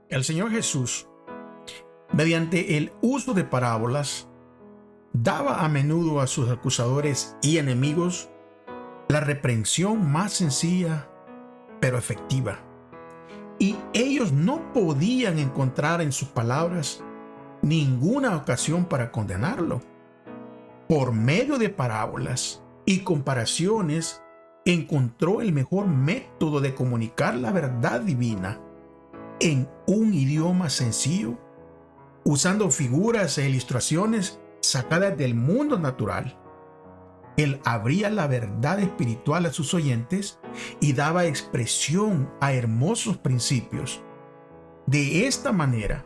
El Señor Jesús, mediante el uso de parábolas, daba a menudo a sus acusadores y enemigos la reprensión más sencilla pero efectiva. Y ellos no podían encontrar en sus palabras ninguna ocasión para condenarlo. Por medio de parábolas y comparaciones, encontró el mejor método de comunicar la verdad divina en un idioma sencillo, usando figuras e ilustraciones sacadas del mundo natural. Él abría la verdad espiritual a sus oyentes y daba expresión a hermosos principios. De esta manera,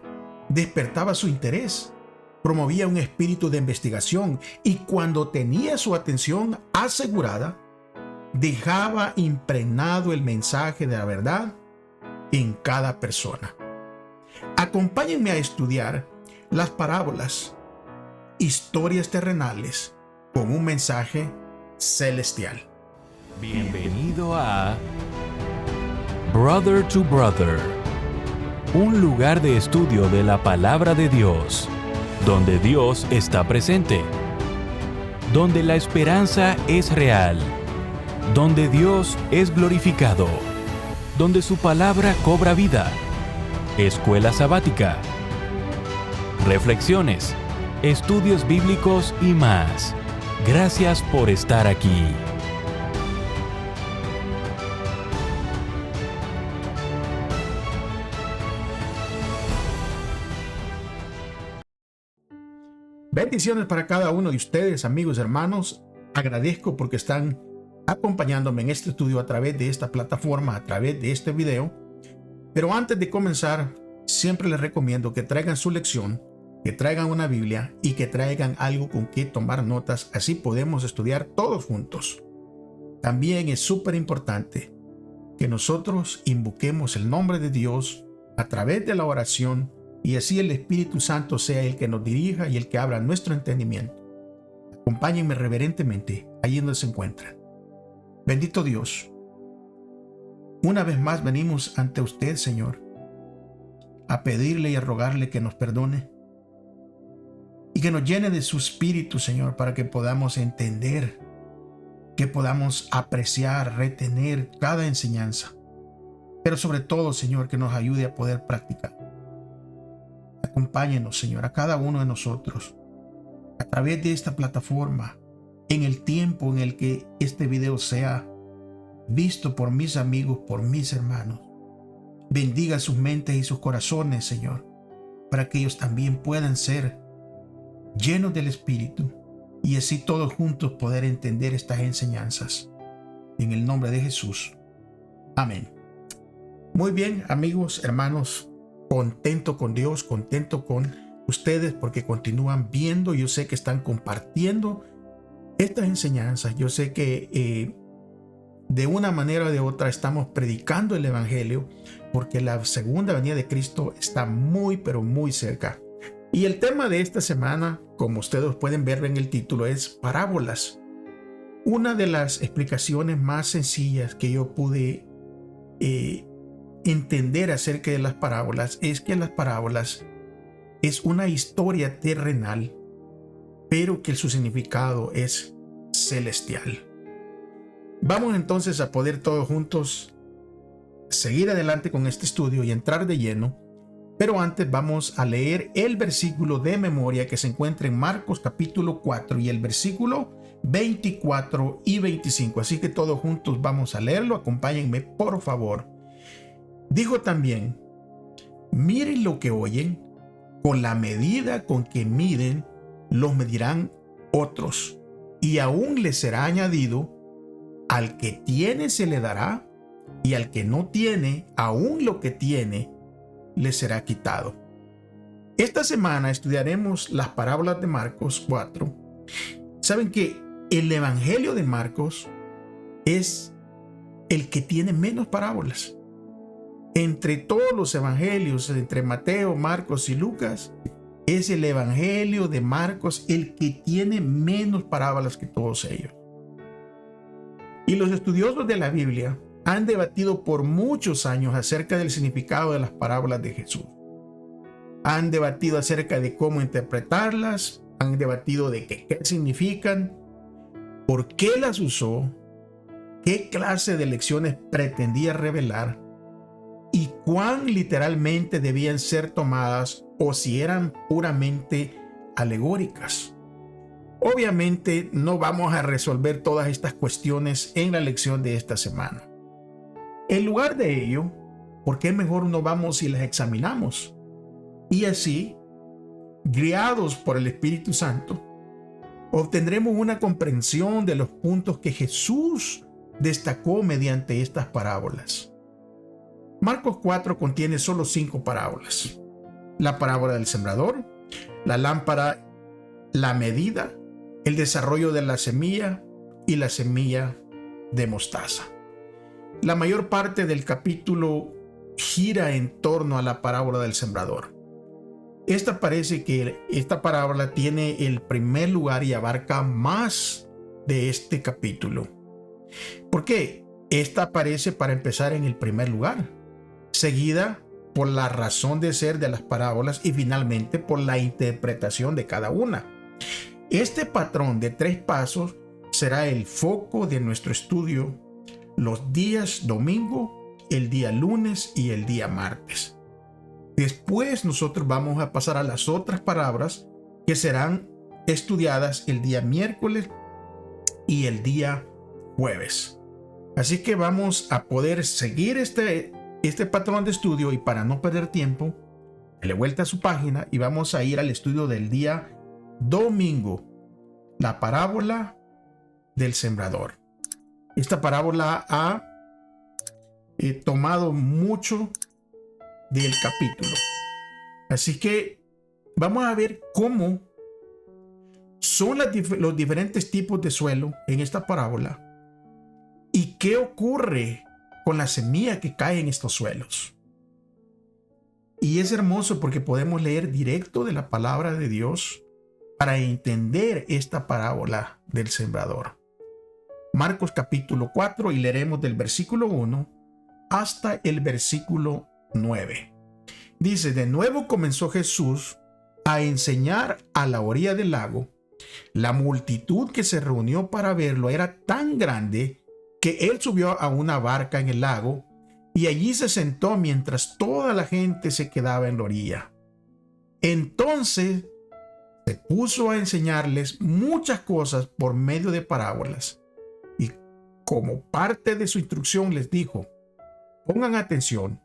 despertaba su interés, promovía un espíritu de investigación y cuando tenía su atención asegurada, dejaba impregnado el mensaje de la verdad en cada persona. Acompáñenme a estudiar las parábolas, historias terrenales con un mensaje celestial. Bienvenido a Brother to Brother, un lugar de estudio de la palabra de Dios, donde Dios está presente, donde la esperanza es real, donde Dios es glorificado, donde su palabra cobra vida. Escuela sabática, reflexiones, estudios bíblicos y más. Gracias por estar aquí. Bendiciones para cada uno de ustedes, amigos, hermanos. Agradezco porque están acompañándome en este estudio a través de esta plataforma, a través de este video. Pero antes de comenzar, siempre les recomiendo que traigan su lección, que traigan una Biblia y que traigan algo con que tomar notas, así podemos estudiar todos juntos. También es súper importante que nosotros invoquemos el nombre de Dios a través de la oración y así el Espíritu Santo sea el que nos dirija y el que abra nuestro entendimiento. Acompáñenme reverentemente allí donde se encuentran. Bendito Dios, una vez más venimos ante usted, Señor, a pedirle y a rogarle que nos perdone y que nos llene de su Espíritu, Señor, para que podamos entender, que podamos apreciar, retener cada enseñanza, pero sobre todo, Señor, que nos ayude a poder practicar. Acompáñenos, Señor, a cada uno de nosotros, a través de esta plataforma, en el tiempo en el que este video sea visto por mis amigos, por mis hermanos. Bendiga sus mentes y sus corazones, Señor, para que ellos también puedan ser llenos del Espíritu y así todos juntos poder entender estas enseñanzas. En el nombre de Jesús. Amén. Muy bien, amigos, hermanos, contento con Dios, contento con ustedes porque continúan viendo. Yo sé que están compartiendo estas enseñanzas. Yo sé que de una manera o de otra estamos predicando el Evangelio porque la segunda venida de Cristo está muy, pero muy cerca. Y el tema de esta semana, como ustedes pueden ver en el título, es parábolas. Una de las explicaciones más sencillas que yo pude entender acerca de las parábolas es que las parábolas es una historia terrenal, pero que su significado es celestial. Vamos entonces a poder todos juntos seguir adelante con este estudio y entrar de lleno. Pero antes vamos a leer el versículo de memoria que se encuentra en Marcos capítulo 4 y el versículo 24 y 25. Así que todos juntos vamos a leerlo. Acompáñenme, por favor. Dijo también: miren lo que oyen, con la medida con que miden, los medirán otros, y aún les será añadido. Al que tiene se le dará, y al que no tiene, aún lo que tiene le será quitado. Esta semana estudiaremos las parábolas de Marcos 4. Saben que el Evangelio de Marcos es el que tiene menos parábolas. Entre todos los evangelios, entre Mateo, Marcos y Lucas, es el Evangelio de Marcos el que tiene menos parábolas que todos ellos. Y los estudiosos de la Biblia han debatido por muchos años acerca del significado de las parábolas de Jesús. Han debatido acerca de cómo interpretarlas, han debatido de qué significan, por qué las usó, qué clase de lecciones pretendía revelar y cuán literalmente debían ser tomadas o si eran puramente alegóricas. Obviamente no vamos a resolver todas estas cuestiones en la lección de esta semana. En lugar de ello, ¿por qué mejor no vamos y las examinamos? Y así, guiados por el Espíritu Santo, obtendremos una comprensión de los puntos que Jesús destacó mediante estas parábolas. Marcos 4 contiene solo 5 parábolas: la parábola del sembrador, la lámpara, la medida, el desarrollo de la semilla y la semilla de mostaza. La mayor parte del capítulo gira en torno a la parábola del sembrador. Parece que esta parábola tiene el primer lugar y abarca más de este capítulo. ¿Por qué? Esta aparece para empezar en el primer lugar, seguida por la razón de ser de las parábolas y finalmente por la interpretación de cada una. Este patrón de 3 pasos será el foco de nuestro estudio los días domingo, el día lunes y el día martes. Después nosotros vamos a pasar a las otras parábolas que serán estudiadas el día miércoles y el día jueves. Así que vamos a poder seguir este patrón de estudio, y para no perder tiempo, dale vuelta a su página y vamos a ir al estudio del día domingo, la parábola del sembrador. Esta parábola ha tomado mucho del capítulo. Así que vamos a ver cómo son los diferentes tipos de suelo en esta parábola y qué ocurre con la semilla que cae en estos suelos. Y es hermoso porque podemos leer directo de la palabra de Dios para entender esta parábola del sembrador. Marcos capítulo 4, y leeremos del versículo 1 hasta el versículo 9. Dice: de nuevo comenzó Jesús a enseñar a la orilla del lago. La multitud que se reunió para verlo era tan grande que él subió a una barca en el lago y allí se sentó mientras toda la gente se quedaba en la orilla. Entonces se puso a enseñarles muchas cosas por medio de parábolas, y como parte de su instrucción les dijo: pongan atención.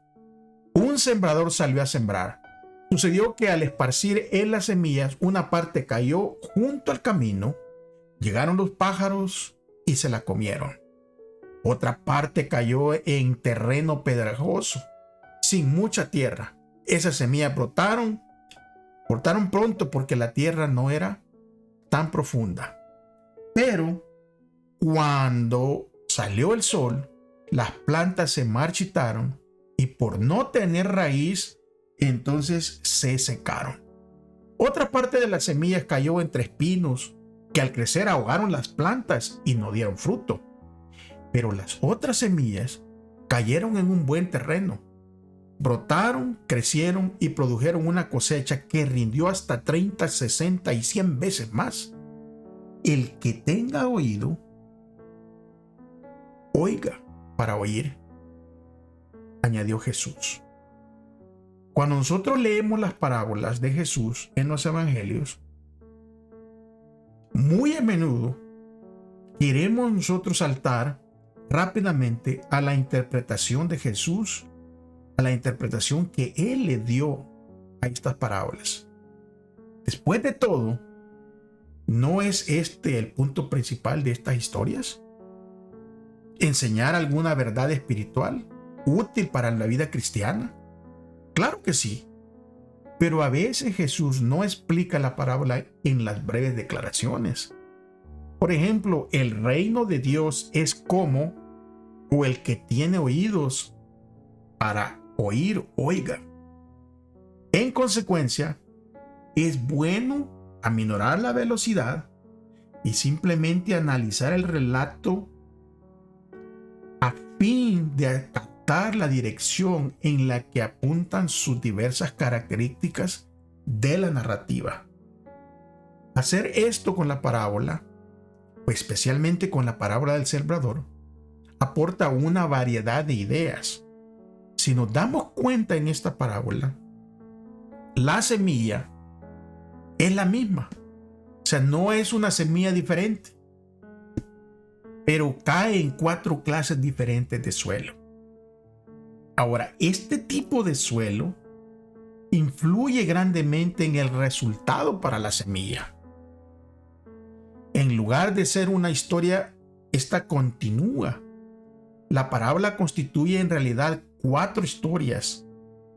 Un sembrador salió a sembrar. Sucedió que al esparcir él las semillas, una parte cayó junto al camino. Llegaron los pájaros y se la comieron. Otra parte cayó en terreno pedregoso, sin mucha tierra. Esas semillas brotaron pronto porque la tierra no era tan profunda. Pero cuando salió el sol, las plantas se marchitaron y por no tener raíz, entonces se secaron. Otra parte de las semillas cayó entre espinos que al crecer ahogaron las plantas y no dieron fruto. Pero las otras semillas cayeron en un buen terreno. Brotaron, crecieron y produjeron una cosecha que rindió hasta 30, 60 y 100 veces más. El que tenga oído, oiga para oír, añadió Jesús. Cuando nosotros leemos las parábolas de Jesús en los evangelios, muy a menudo queremos nosotros saltar rápidamente a la interpretación de Jesús, a la interpretación que Él le dio a estas parábolas. Después de todo, ¿no es este el punto principal de estas historias? ¿Enseñar alguna verdad espiritual útil para la vida cristiana? Claro que sí, pero a veces Jesús no explica la parábola en las breves declaraciones. Por ejemplo, el reino de Dios es como, o el que tiene oídos para oír, oiga. En consecuencia, es bueno aminorar la velocidad y simplemente analizar el relato a fin de captar la dirección en la que apuntan sus diversas características de la narrativa. Hacer esto con la parábola, o especialmente con la parábola del sembrador, aporta una variedad de ideas. Si nos damos cuenta en esta parábola, la semilla es la misma. O sea, no es una semilla diferente, pero cae en 4 clases diferentes de suelo. Ahora, este tipo de suelo influye grandemente en el resultado para la semilla. En lugar de ser una historia, esta continúa. La parábola constituye en realidad 4 historias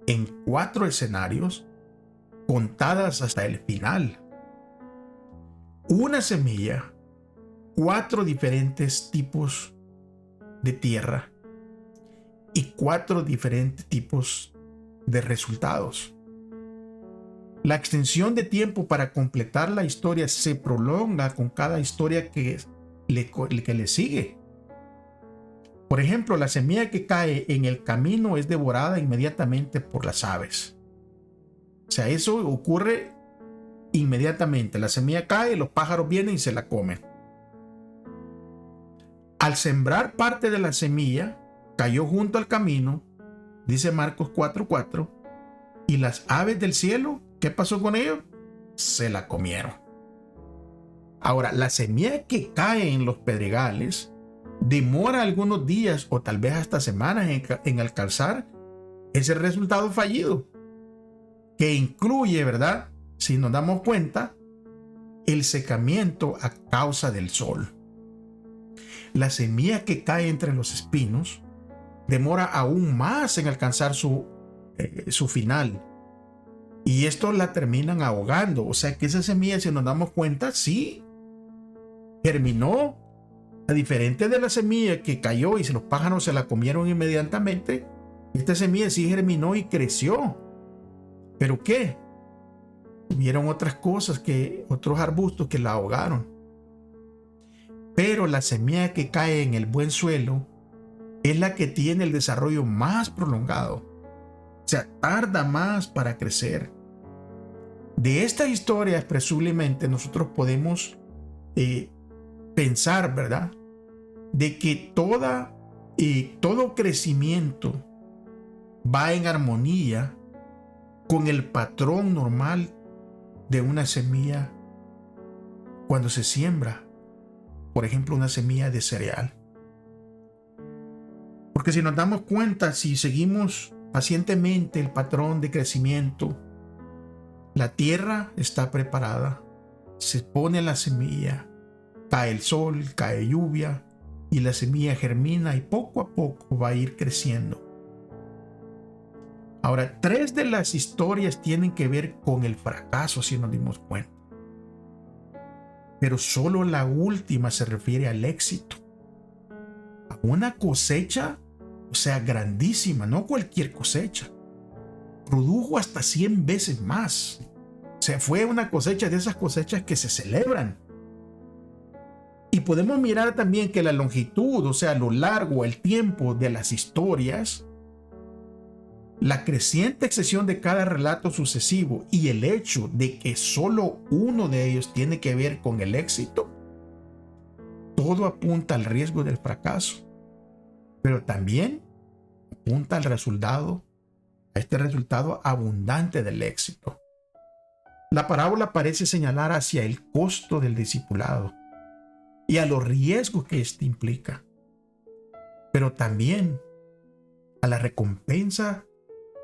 en 4 escenarios contadas hasta el final. Una semilla, 4 diferentes tipos de tierra y 4 diferentes tipos de resultados. La extensión de tiempo para completar la historia se prolonga con cada historia que le sigue. Por ejemplo, la semilla que cae en el camino es devorada inmediatamente por las aves. O sea, eso ocurre inmediatamente. La semilla cae, los pájaros vienen y se la comen. Al sembrar parte de la semilla, cayó junto al camino, dice Marcos 4:4, y las aves del cielo, ¿qué pasó con ellos? Se la comieron. Ahora, la semilla que cae en los pedregales demora algunos días o tal vez hasta semanas en alcanzar ese resultado fallido, que incluye, ¿verdad?, si nos damos cuenta, el secamiento a causa del sol. La semilla que cae entre los espinos demora aún más en alcanzar su final, y esto la terminan ahogando. O sea que esa semilla, si nos damos cuenta, sí germinó, a diferente de la semilla que cayó y los pájaros se la comieron inmediatamente. Esta semilla sí germinó y creció. ¿Pero qué? Hubieron otras cosas, otros arbustos que la ahogaron. Pero la semilla que cae en el buen suelo es la que tiene el desarrollo más prolongado. O sea, tarda más para crecer. De estas historias, presumiblemente, nosotros podemos pensar, ¿verdad?, de que todo crecimiento va en armonía con el patrón normal de una semilla cuando se siembra, por ejemplo, una semilla de cereal. Porque si nos damos cuenta, si seguimos pacientemente el patrón de crecimiento, la tierra está preparada, se pone la semilla, cae el sol, cae lluvia y la semilla germina y poco a poco va a ir creciendo. Ahora, 3 de las historias tienen que ver con el fracaso, si nos dimos cuenta. Pero solo la última se refiere al éxito. A una cosecha, o sea, grandísima, no cualquier cosecha. Produjo hasta 100 veces más. O sea, fue una cosecha de esas cosechas que se celebran. Y podemos mirar también que la longitud, o sea, lo largo, el tiempo de las historias, la creciente extensión de cada relato sucesivo y el hecho de que solo uno de ellos tiene que ver con el éxito, todo apunta al riesgo del fracaso, pero también apunta al resultado, a este resultado abundante del éxito. La parábola parece señalar hacia el costo del discipulado y a los riesgos que éste implica, pero también a la recompensa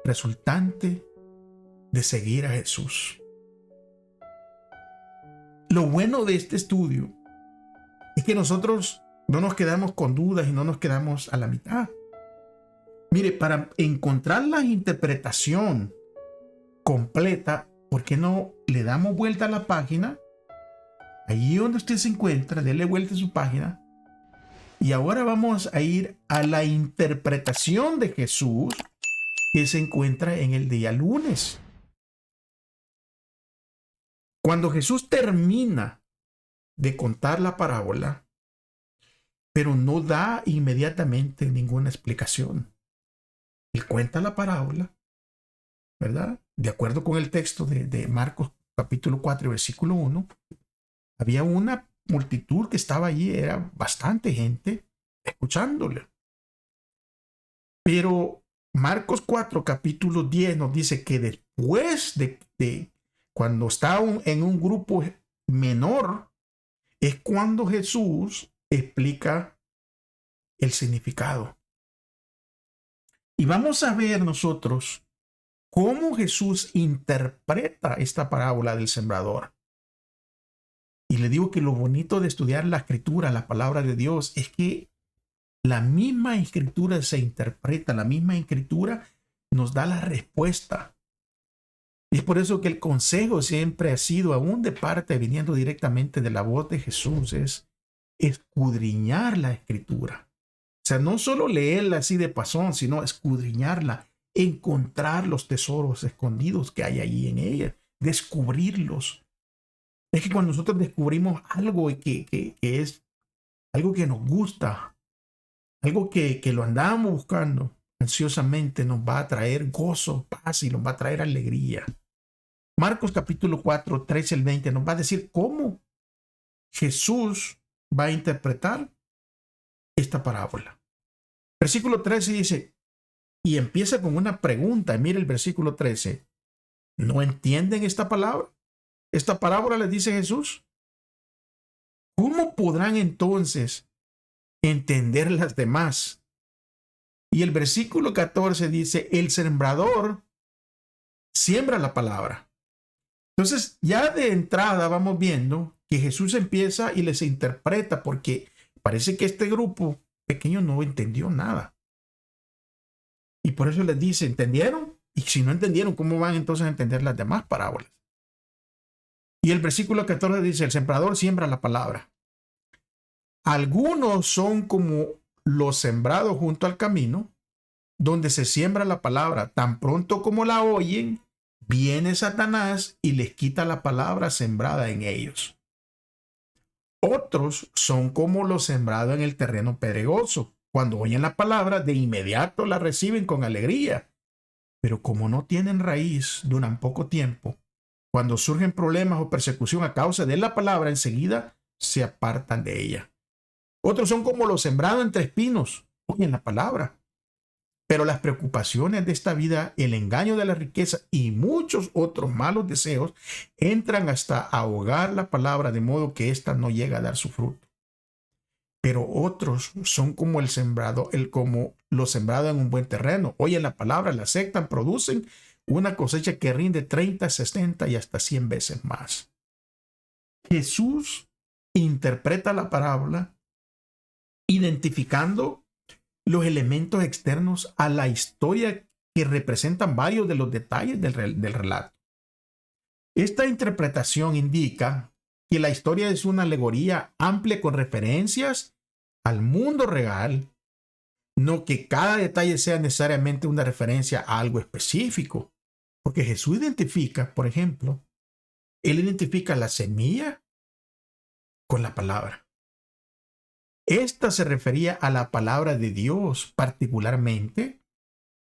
resultante de seguir a Jesús. Lo bueno de este estudio es que nosotros no nos quedamos con dudas y no nos quedamos a la mitad. Mire, para encontrar la interpretación completa, ¿por qué no le damos vuelta a la página? Allí donde usted se encuentra, dele vuelta a su página. Y ahora vamos a ir a la interpretación de Jesús que se encuentra en el día lunes. Cuando Jesús termina de contar la parábola, pero no da inmediatamente ninguna explicación. Él cuenta la parábola, ¿verdad? De acuerdo con el texto de Marcos capítulo 4, versículo 1, había una multitud que estaba allí, era bastante gente escuchándole. Pero Marcos 4, capítulo 10 nos dice que después de cuando está en un grupo menor, es cuando Jesús explica el significado. Y vamos a ver nosotros cómo Jesús interpreta esta parábola del sembrador. Y le digo que lo bonito de estudiar la escritura, la palabra de Dios, es que la misma escritura se interpreta, la misma escritura nos da la respuesta. Y es por eso que el consejo siempre ha sido, aún de parte, viniendo directamente de la voz de Jesús, es escudriñar la escritura. O sea, no solo leerla así de pasón, sino escudriñarla, encontrar los tesoros escondidos que hay allí en ella, descubrirlos. Es que cuando nosotros descubrimos algo que es algo que nos gusta, algo que lo andamos buscando ansiosamente, nos va a traer gozo, paz y nos va a traer alegría. Marcos capítulo 4, 13 al 20 nos va a decir cómo Jesús va a interpretar esta parábola. Versículo 13 dice, y empieza con una pregunta. Mire el versículo 13. ¿No entienden esta palabra? Esta parábola les dice Jesús. ¿Cómo podrán entonces entender las demás? Y el versículo 14 dice, el sembrador siembra la palabra. Entonces, ya de entrada vamos viendo que Jesús empieza y les interpreta, porque parece que este grupo pequeño no entendió nada. Y por eso les dice, ¿entendieron? Y si no entendieron, ¿cómo van entonces a entender las demás parábolas? Y el versículo 14 dice, el sembrador siembra la palabra. Algunos son como los sembrados junto al camino, donde se siembra la palabra. Tan pronto como la oyen, viene Satanás y les quita la palabra sembrada en ellos. Otros son como los sembrados en el terreno pedregoso. Cuando oyen la palabra, de inmediato la reciben con alegría. Pero como no tienen raíz, duran poco tiempo. Cuando surgen problemas o persecución a causa de la palabra, enseguida se apartan de ella. Otros son como los sembrados entre espinos. Oyen la palabra, pero las preocupaciones de esta vida, el engaño de la riqueza y muchos otros malos deseos entran hasta ahogar la palabra, de modo que ésta no llega a dar su fruto. Pero otros son como como los sembrados en un buen terreno. Oyen la palabra, la aceptan, producen una cosecha que rinde 30, 60 y hasta 100 veces más. Jesús interpreta la parábola identificando los elementos externos a la historia que representan varios de los detalles del relato. Esta interpretación indica que la historia es una alegoría amplia con referencias al mundo real, no que cada detalle sea necesariamente una referencia a algo específico, porque Jesús identifica, por ejemplo, él identifica la semilla con la palabra. Esta se refería a la palabra de Dios, particularmente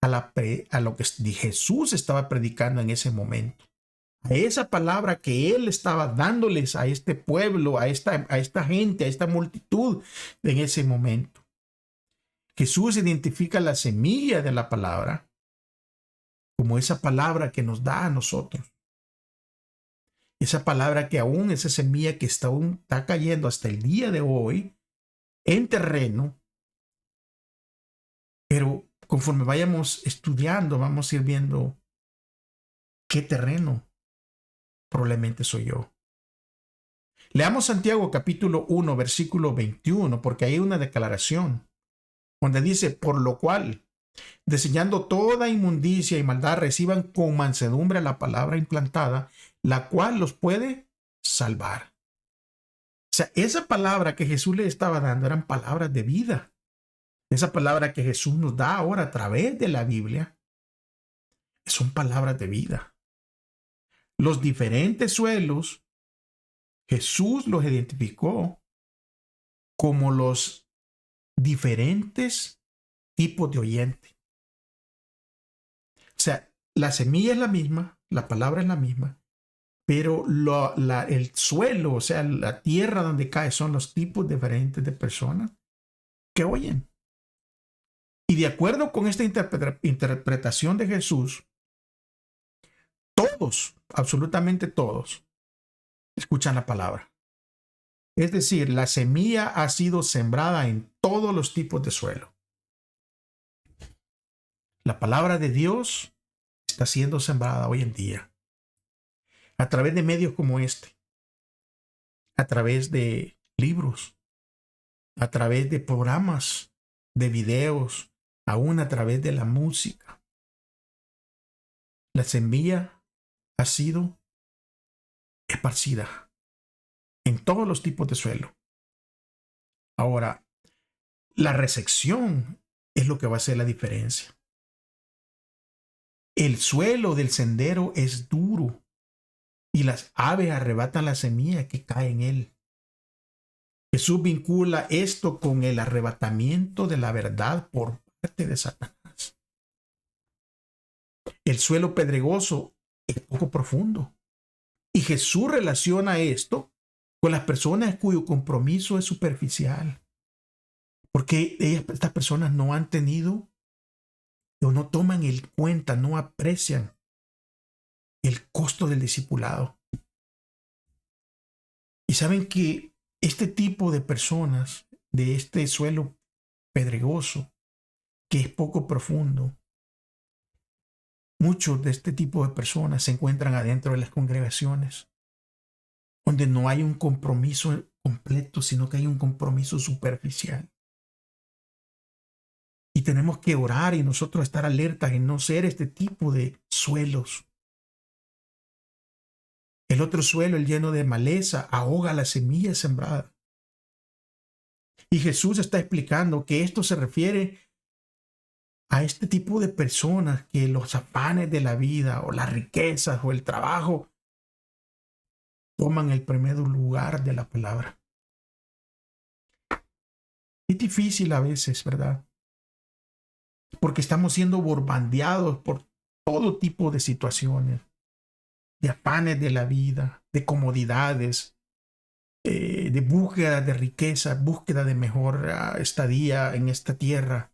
a lo que Jesús estaba predicando en ese momento. A esa palabra que él estaba dándoles a este pueblo, a esta gente, a esta multitud en ese momento. Jesús identifica la semilla de la palabra como esa palabra que nos da a nosotros. Esa palabra que aún, esa semilla que está cayendo hasta el día de hoy en terreno, pero conforme vayamos estudiando, vamos a ir viendo qué terreno probablemente soy yo. Leamos Santiago capítulo 1, versículo 21, porque hay una declaración donde dice, por lo cual, desechando toda inmundicia y maldad, reciban con mansedumbre la palabra implantada, la cual los puede salvar. O sea, esa palabra que Jesús le estaba dando eran palabras de vida. Esa palabra que Jesús nos da ahora a través de la Biblia son palabras de vida. Los diferentes suelos, Jesús los identificó como los diferentes tipos de oyente. O sea, la semilla es la misma, la palabra es la misma, pero el suelo, o sea, la tierra donde cae son los tipos diferentes de personas que oyen. Y de acuerdo con esta interpretación de Jesús, todos, absolutamente todos, escuchan la palabra. Es decir, la semilla ha sido sembrada en todos los tipos de suelo. La palabra de Dios está siendo sembrada hoy en día a través de medios como este, a través de libros, a través de programas, de videos, aún a través de la música. La semilla ha sido esparcida en todos los tipos de suelo. Ahora, la recepción es lo que va a hacer la diferencia. El suelo del sendero es duro y las aves arrebatan la semilla que cae en él. Jesús vincula esto con el arrebatamiento de la verdad por parte de Satanás. El suelo pedregoso es poco profundo. Y Jesús relaciona esto con las personas cuyo compromiso es superficial. Porque estas personas no han tenido o no toman en cuenta, no aprecian el costo del discipulado. Y saben que este tipo de personas, de este suelo pedregoso, que es poco profundo, muchos de este tipo de personas se encuentran adentro de las congregaciones, donde no hay un compromiso completo, sino que hay un compromiso superficial. Y tenemos que orar y nosotros estar alertas en no ser este tipo de suelos. El otro suelo, el lleno de maleza, ahoga la semilla sembrada. Y Jesús está explicando que esto se refiere a este tipo de personas que los afanes de la vida o las riquezas o el trabajo toman el primer lugar de la palabra. Es difícil a veces, ¿verdad? Porque estamos siendo bombardeados por todo tipo de situaciones, de afanes de la vida, de comodidades, de búsqueda de riqueza, búsqueda de mejor estadía en esta tierra.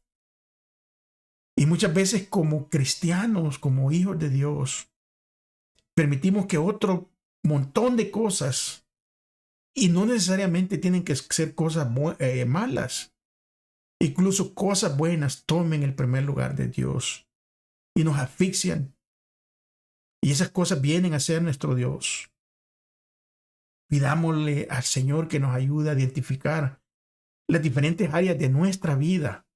Y muchas veces como cristianos, como hijos de Dios, permitimos que otro montón de cosas, y no necesariamente tienen que ser cosas malas, incluso cosas buenas, tomen el primer lugar de Dios y nos asfixian. Y esas cosas vienen a ser nuestro Dios. Pidámosle al Señor que nos ayude a identificar las diferentes áreas de nuestra vida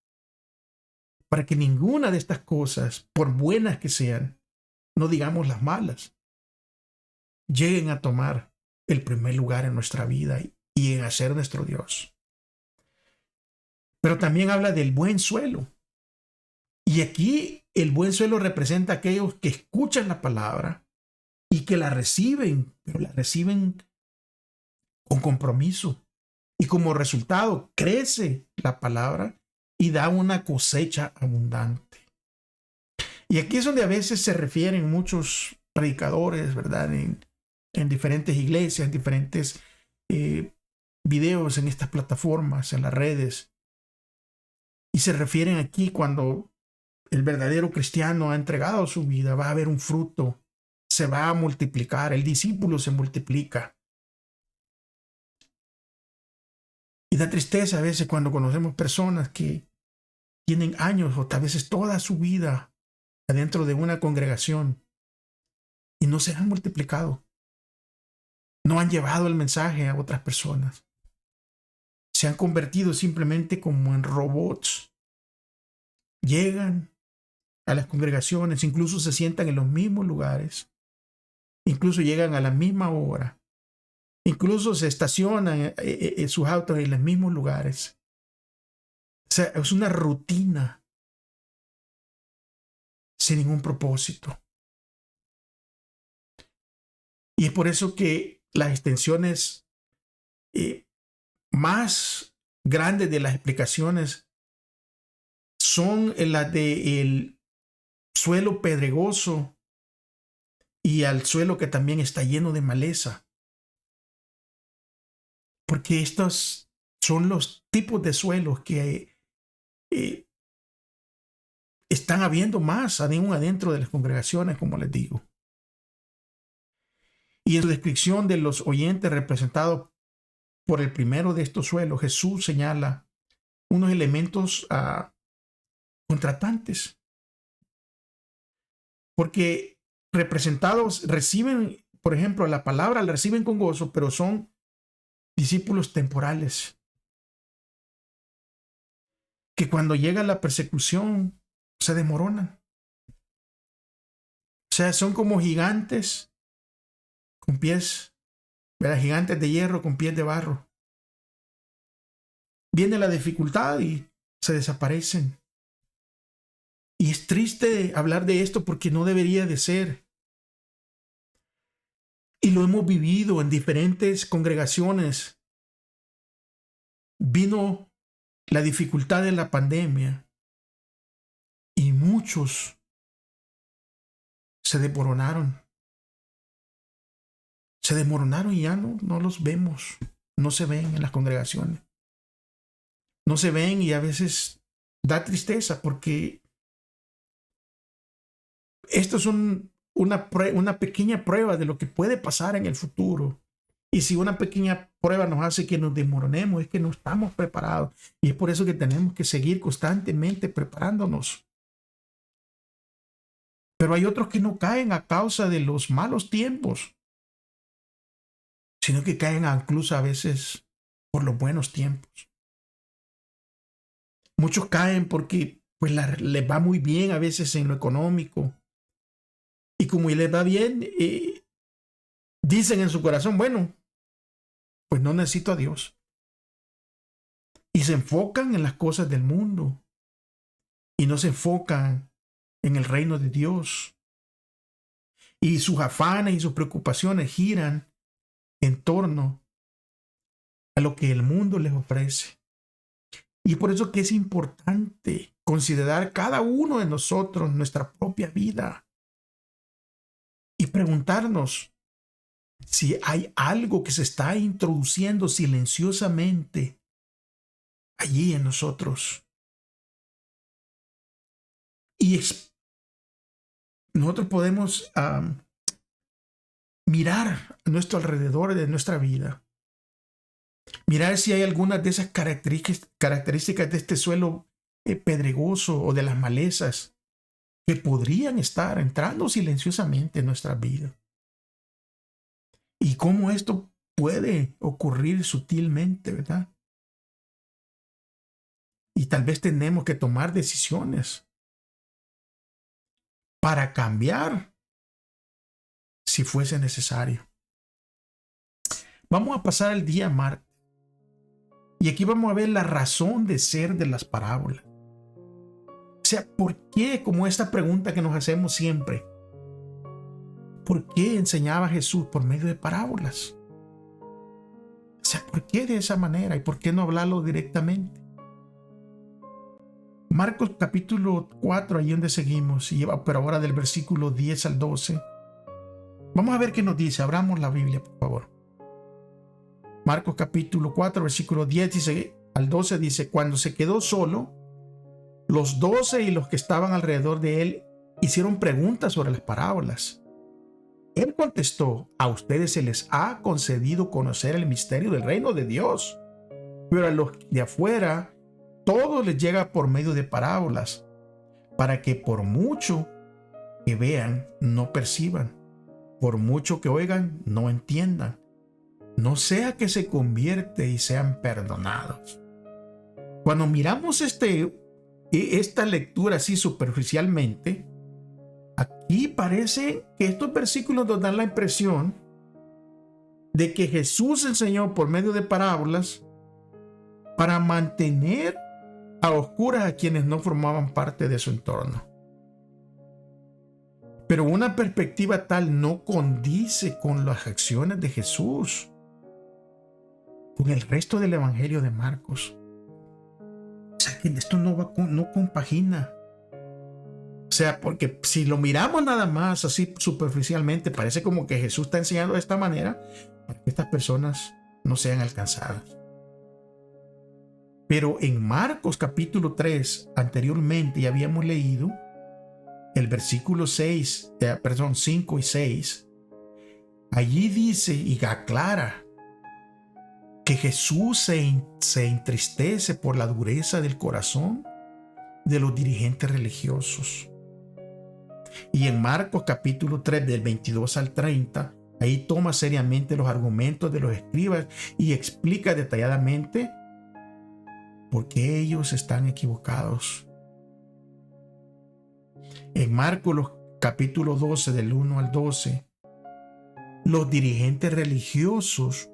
para que ninguna de estas cosas, por buenas que sean, no digamos las malas, lleguen a tomar el primer lugar en nuestra vida y en ser nuestro Dios. Pero también habla del buen suelo. Y aquí el buen suelo representa a aquellos que escuchan la palabra y que la reciben, pero la reciben con compromiso. Y como resultado crece la palabra y da una cosecha abundante. Y aquí es donde a veces se refieren muchos predicadores, ¿verdad? En diferentes iglesias, en diferentes videos en estas plataformas, en las redes. Y se refieren aquí cuando el verdadero cristiano ha entregado su vida, va a haber un fruto, se va a multiplicar, el discípulo se multiplica. Y da tristeza a veces cuando conocemos personas que tienen años o tal vez toda su vida adentro de una congregación y no se han multiplicado. No han llevado el mensaje a otras personas. Se han convertido simplemente como en robots. Llegan a las congregaciones, incluso se sientan en los mismos lugares, incluso llegan a la misma hora, incluso se estacionan sus autos en los mismos lugares. O sea, es una rutina sin ningún propósito. Y es por eso que las extensiones más grandes de las explicaciones son las del suelo pedregoso y al suelo que también está lleno de maleza. Porque estos son los tipos de suelos que están habiendo más aún adentro de las congregaciones, como les digo. Y en su descripción de los oyentes representados por el primero de estos suelos, Jesús señala unos elementos contratantes. Porque representados reciben, por ejemplo, la palabra la reciben con gozo, pero son discípulos temporales. Que cuando llega la persecución se desmoronan. O sea, son como gigantes con pies, ¿verdad? Gigantes de hierro con pies de barro. Viene la dificultad y se desaparecen. Y es triste hablar de esto porque no debería de ser. Y lo hemos vivido en diferentes congregaciones. Vino la dificultad de la pandemia y muchos se desmoronaron. Se desmoronaron y ya no los vemos. No se ven en las congregaciones. No se ven y a veces da tristeza porque esto es una pequeña prueba de lo que puede pasar en el futuro. Y si una pequeña prueba nos hace que nos desmoronemos, es que no estamos preparados. Y es por eso que tenemos que seguir constantemente preparándonos. Pero hay otros que no caen a causa de los malos tiempos, sino que caen incluso a veces por los buenos tiempos. Muchos caen porque pues les va muy bien a veces en lo económico. Y como les va bien, dicen en su corazón, bueno, pues no necesito a Dios. Y se enfocan en las cosas del mundo. Y no se enfocan en el reino de Dios. Y sus afanes y sus preocupaciones giran en torno a lo que el mundo les ofrece. Y por eso que es importante considerar cada uno de nosotros nuestra propia vida y preguntarnos si hay algo que se está introduciendo silenciosamente allí en nosotros. Y nosotros podemos mirar a nuestro alrededor de nuestra vida. Mirar si hay algunas de esas características de este suelo pedregoso o de las malezas que podrían estar entrando silenciosamente en nuestra vida. Y cómo esto puede ocurrir sutilmente, ¿verdad? Y tal vez tenemos que tomar decisiones para cambiar si fuese necesario. Vamos a pasar el día martes. Y aquí vamos a ver la razón de ser de las parábolas. O sea, ¿por qué? Como esta pregunta que nos hacemos siempre. ¿Por qué enseñaba Jesús por medio de parábolas? O sea, ¿por qué de esa manera? ¿Y por qué no hablarlo directamente? Marcos capítulo 4, ahí donde seguimos, pero ahora del versículo 10 al 12. Vamos a ver qué nos dice. Abramos la Biblia, por favor. Marcos capítulo 4, versículo 10 al 12 dice: cuando se quedó solo, los 12 y los que estaban alrededor de él hicieron preguntas sobre las parábolas. Él contestó: a ustedes se les ha concedido conocer el misterio del reino de Dios, pero a los de afuera todo les llega por medio de parábolas, para que por mucho que vean, no perciban, por mucho que oigan, no entiendan, no sea que se convierte y sean perdonados. Cuando miramos esta lectura así superficialmente, aquí parece que estos versículos nos dan la impresión de que Jesús enseñó por medio de parábolas para mantener a oscuras a quienes no formaban parte de su entorno. Pero una perspectiva tal no condice con las acciones de Jesús, con el resto del Evangelio de Marcos. esto no compagina. O sea, porque si lo miramos nada más así superficialmente, parece como que Jesús está enseñando de esta manera para que estas personas no sean alcanzadas. Pero en Marcos capítulo 3, anteriormente ya habíamos leído el versículo 5 y 6. Allí dice y aclara que Jesús se entristece por la dureza del corazón de los dirigentes religiosos. Y en Marcos capítulo 3, del 22 al 30, ahí toma seriamente los argumentos de los escribas y explica detalladamente por qué ellos están equivocados. En Marcos capítulo 12, del 1 al 12, los dirigentes religiosos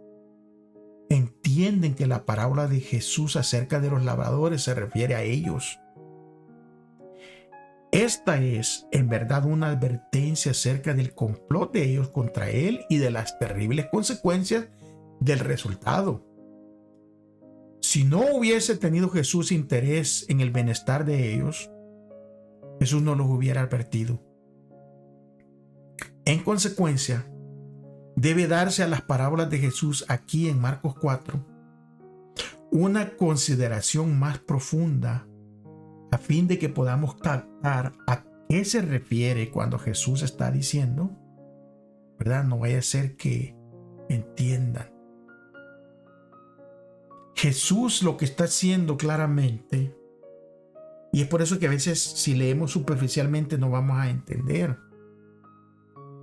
entienden que la parábola de Jesús acerca de los labradores se refiere a ellos. Esta es, en verdad, una advertencia acerca del complot de ellos contra él y de las terribles consecuencias del resultado. Si no hubiese tenido Jesús interés en el bienestar de ellos, Jesús no los hubiera advertido. En consecuencia, debe darse a las parábolas de Jesús aquí en Marcos 4 una consideración más profunda a fin de que podamos captar a qué se refiere cuando Jesús está diciendo, ¿verdad? No vaya a ser que entiendan. Jesús lo que está haciendo claramente, y es por eso que a veces si leemos superficialmente no vamos a entender,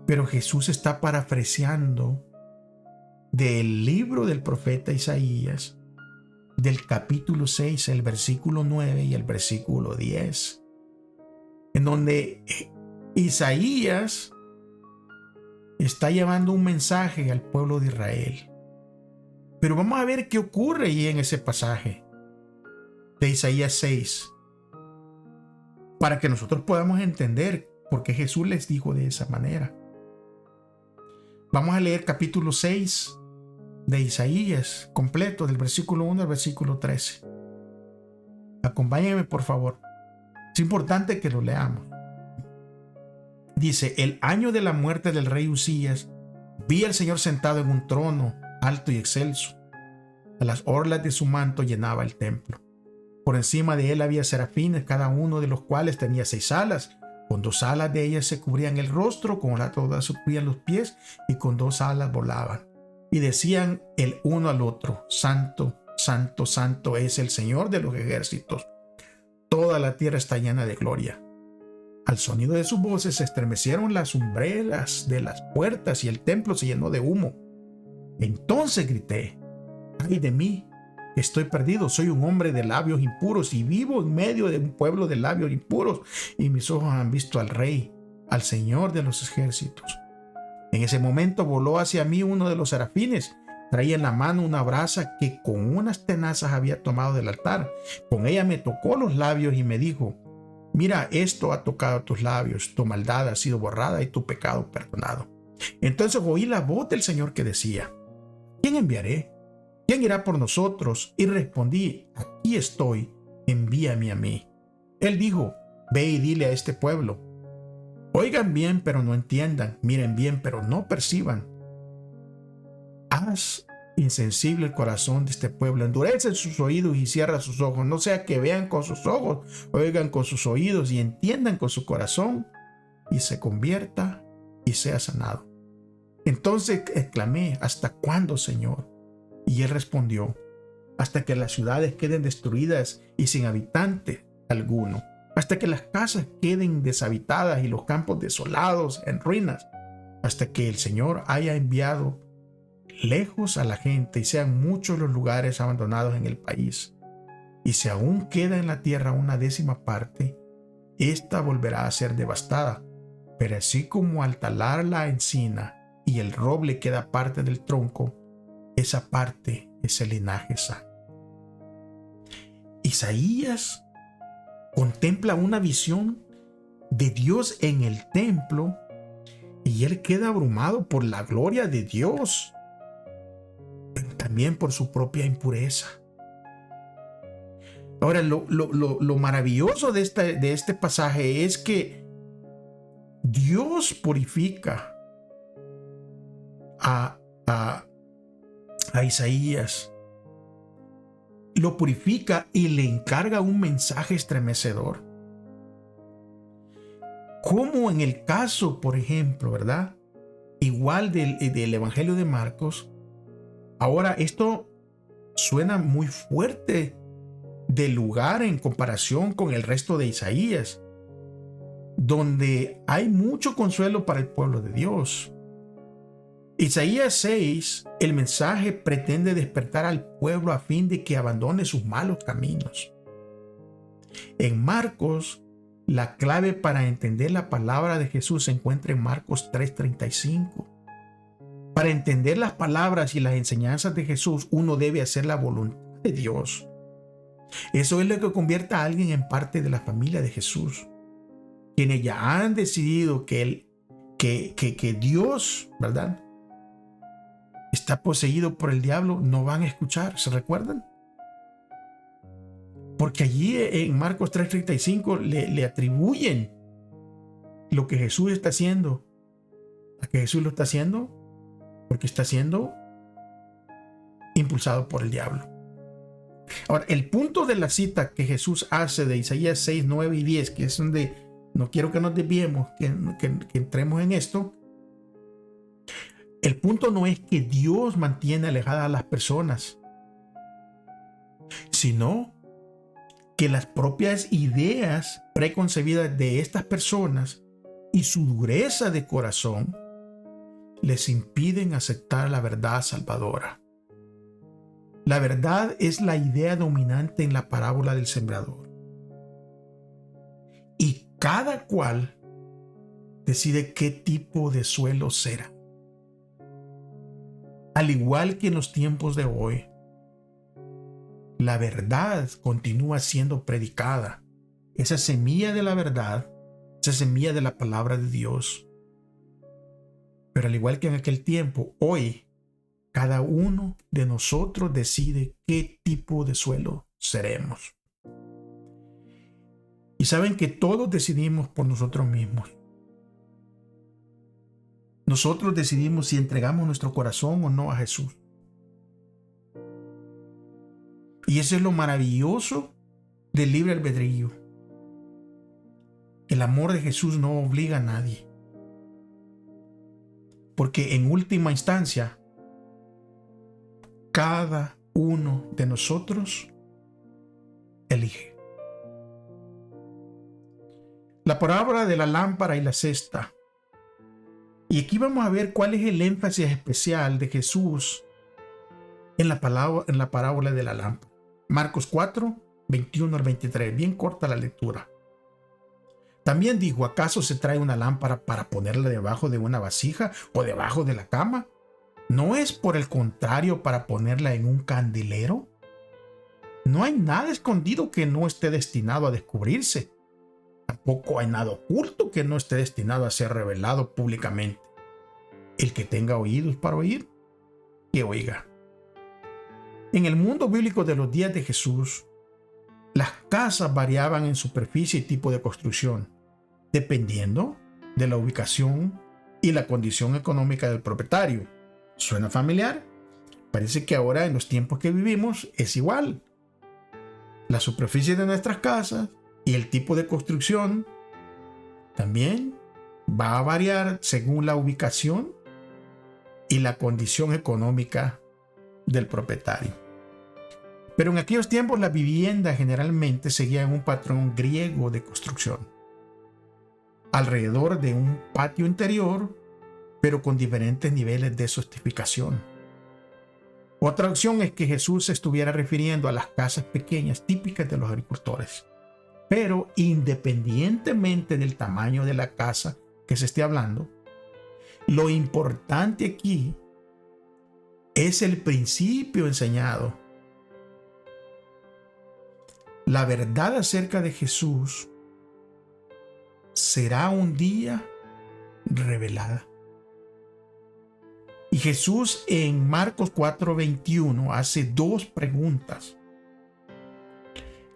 pero Jesús está parafraseando del libro del profeta Isaías, del capítulo 6, el versículo 9 y el versículo 10, en donde Isaías está llevando un mensaje al pueblo de Israel. Pero vamos a ver qué ocurre ahí en ese pasaje de Isaías 6, para que nosotros podamos entender por qué Jesús les dijo de esa manera. Vamos a leer capítulo 6 de Isaías, completo, del versículo 1 al versículo 13. Acompáñenme, por favor. Es importante que lo leamos. Dice: el año de la muerte del rey Usías, vi al Señor sentado en un trono alto y excelso. A las orlas de su manto llenaba el templo. Por encima de él había serafines, cada uno de los cuales tenía 6 alas. Con 2 alas de ellas se cubrían el rostro, con la otra se cubrían los pies, y con 2 alas volaban. Y decían el uno al otro: Santo, santo, santo es el Señor de los ejércitos. Toda la tierra está llena de gloria. Al sonido de sus voces se estremecieron las umbrelas de las puertas y el templo se llenó de humo. Entonces grité: ¡ay de mí! Estoy perdido, soy un hombre de labios impuros y vivo en medio de un pueblo de labios impuros, y mis ojos han visto al Rey, al Señor de los ejércitos. En ese momento voló hacia mí uno de los serafines. Traía en la mano una brasa que con unas tenazas había tomado del altar. Con ella me tocó los labios y me dijo: mira, esto ha tocado tus labios, tu maldad ha sido borrada y tu pecado perdonado. Entonces oí la voz del Señor que decía: ¿quién enviaré? ¿Quién irá por nosotros? Y respondí: aquí estoy, envíame a mí. Él dijo: ve y dile a este pueblo: oigan bien, pero no entiendan, miren bien, pero no perciban. Haz insensible el corazón de este pueblo, endurece sus oídos y cierra sus ojos, no sea que vean con sus ojos, oigan con sus oídos y entiendan con su corazón, y se convierta y sea sanado. Entonces exclamé: ¿hasta cuándo, Señor? Y él respondió: hasta que las ciudades queden destruidas y sin habitante alguno, hasta que las casas queden deshabitadas y los campos desolados en ruinas, hasta que el Señor haya enviado lejos a la gente y sean muchos los lugares abandonados en el país. Y si aún queda en la tierra una 10ª parte, ésta volverá a ser devastada. Pero así como al talar la encina y el roble queda parte del tronco, esa parte es el linaje sano. Isaías contempla una visión de Dios en el templo y él queda abrumado por la gloria de Dios, pero también por su propia impureza. Ahora, lo maravilloso de este pasaje es que Dios purifica a Isaías, lo purifica y le encarga un mensaje estremecedor. Como en el caso, por ejemplo, ¿verdad? Igual del Evangelio de Marcos, ahora esto suena muy fuerte de lugar en comparación con el resto de Isaías, donde hay mucho consuelo para el pueblo de Dios. Isaías 6, el mensaje pretende despertar al pueblo a fin de que abandone sus malos caminos. En Marcos, la clave para entender la palabra de Jesús se encuentra en Marcos 3:35. Para entender las palabras y las enseñanzas de Jesús, uno debe hacer la voluntad de Dios. Eso es lo que convierte a alguien en parte de la familia de Jesús. Quienes ya han decidido que Dios, ¿verdad?, está poseído por el diablo, no van a escuchar. ¿Se recuerdan? Porque allí en Marcos 3:35 le atribuyen lo que Jesús está haciendo. ¿A que Jesús lo está haciendo? Porque está siendo impulsado por el diablo. Ahora, el punto de la cita que Jesús hace de Isaías 6, 9 y 10, que es donde no quiero que nos desviemos, que entremos en esto. El punto no es que Dios mantiene alejadas a las personas, sino que las propias ideas preconcebidas de estas personas y su dureza de corazón les impiden aceptar la verdad salvadora. La verdad es la idea dominante en la parábola del sembrador. Y cada cual decide qué tipo de suelo será. Al igual que en los tiempos de hoy, la verdad continúa siendo predicada. Esa semilla de la verdad, esa semilla de la palabra de Dios. Pero al igual que en aquel tiempo, hoy cada uno de nosotros decide qué tipo de suelo seremos. Y saben que todos decidimos por nosotros mismos. Nosotros decidimos si entregamos nuestro corazón o no a Jesús. Y eso es lo maravilloso del libre albedrío. El amor de Jesús no obliga a nadie. Porque en última instancia, cada uno de nosotros elige. La parábola de la lámpara y la cesta. Y aquí vamos a ver cuál es el énfasis especial de Jesús en la parábola de la lámpara. Marcos 4, 21 al 23. Bien corta la lectura. También dijo, ¿acaso se trae una lámpara para ponerla debajo de una vasija o debajo de la cama? ¿No es por el contrario para ponerla en un candelero? No hay nada escondido que no esté destinado a descubrirse. Tampoco hay nada oculto que no esté destinado a ser revelado públicamente. El que tenga oídos para oír, que oiga. En el mundo bíblico de los días de Jesús, las casas variaban en superficie y tipo de construcción, dependiendo de la ubicación y la condición económica del propietario. ¿Suena familiar? Parece que ahora en los tiempos que vivimos es igual. La superficie de nuestras casas y el tipo de construcción también va a variar según la ubicación y la condición económica del propietario. Pero en aquellos tiempos la vivienda generalmente seguía un patrón griego de construcción, alrededor de un patio interior, pero con diferentes niveles de sofisticación. Otra opción es que Jesús se estuviera refiriendo a las casas pequeñas típicas de los agricultores. Pero independientemente del tamaño de la casa que se esté hablando, lo importante aquí es el principio enseñado. La verdad acerca de Jesús será un día revelada. Y Jesús en Marcos 4:21 hace dos preguntas.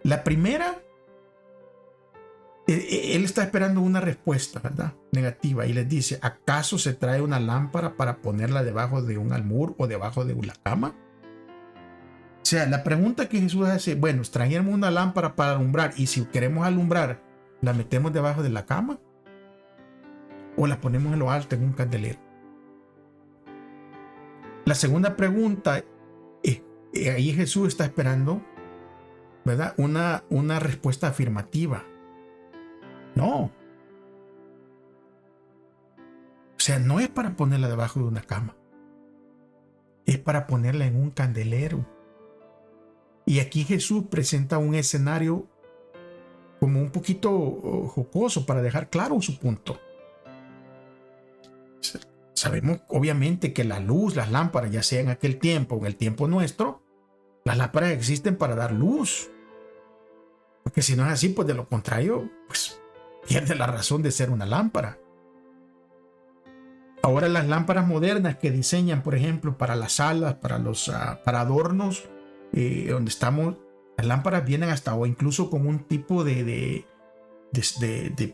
La primera, él está esperando una respuesta, ¿verdad? Negativa, y les dice, ¿acaso se trae una lámpara para ponerla debajo de un almud o debajo de la cama? O sea, la pregunta que Jesús hace, bueno, traemos una lámpara para alumbrar, y si queremos alumbrar, ¿la metemos debajo de la cama? ¿O la ponemos en lo alto en un candelero? La segunda pregunta, ahí Jesús está esperando, ¿verdad? Una respuesta afirmativa. No. O sea, no es para ponerla debajo de una cama. Es para ponerla en un candelero. Y aquí Jesús presenta un escenario como un poquito jocoso para dejar claro su punto. Sabemos obviamente que la luz, las lámparas, ya sea en aquel tiempo o en el tiempo nuestro, las lámparas existen para dar luz. Porque si no es así, pues de lo contrario, pues pierde la razón de ser una lámpara. Ahora las lámparas modernas que diseñan, por ejemplo, para las salas, para adornos, donde estamos, las lámparas vienen hasta o incluso con un tipo de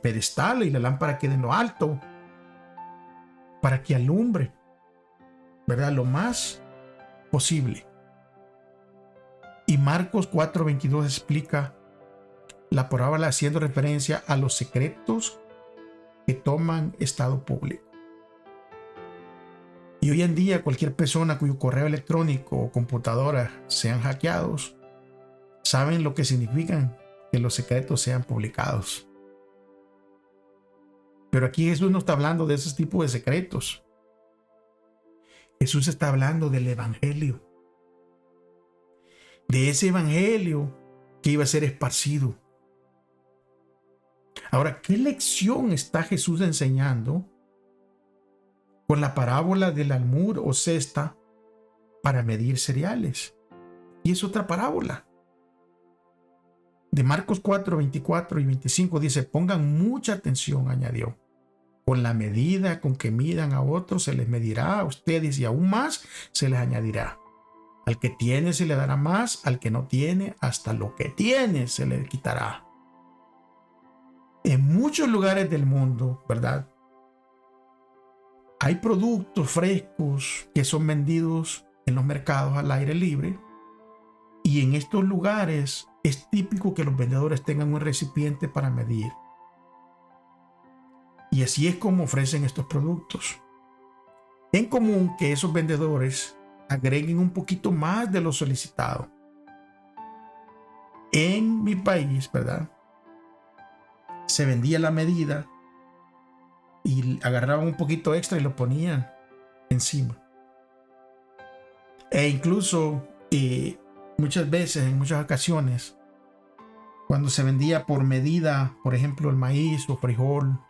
pedestal, y la lámpara queda en lo alto para que alumbre, ¿verdad? Lo más posible. Y Marcos 4:22 explica la parábola haciendo referencia a los secretos que toman estado público. Y hoy en día cualquier persona cuyo correo electrónico o computadora sean hackeados, saben lo que significan que los secretos sean publicados. Pero aquí Jesús no está hablando de esos tipos de secretos. Jesús está hablando del evangelio. De ese evangelio que iba a ser esparcido. Ahora, ¿qué lección está Jesús enseñando con la parábola del almud o cesta para medir cereales? Y es otra parábola. De Marcos 4:24 y 25 dice, pongan mucha atención, añadió. Con la medida con que midan a otros se les medirá a ustedes y aún más se les añadirá. Al que tiene se le dará más, al que no tiene, hasta lo que tiene se le quitará. En muchos lugares del mundo, ¿verdad? Hay productos frescos que son vendidos en los mercados al aire libre, y en estos lugares es típico que los vendedores tengan un recipiente para medir. Y así es como ofrecen estos productos. En común que esos vendedores agreguen un poquito más de lo solicitado. En mi país, ¿verdad? Se vendía la medida y agarraban un poquito extra y lo ponían encima. E incluso muchas veces, en muchas ocasiones, cuando se vendía por medida, por ejemplo, el maíz o frijol,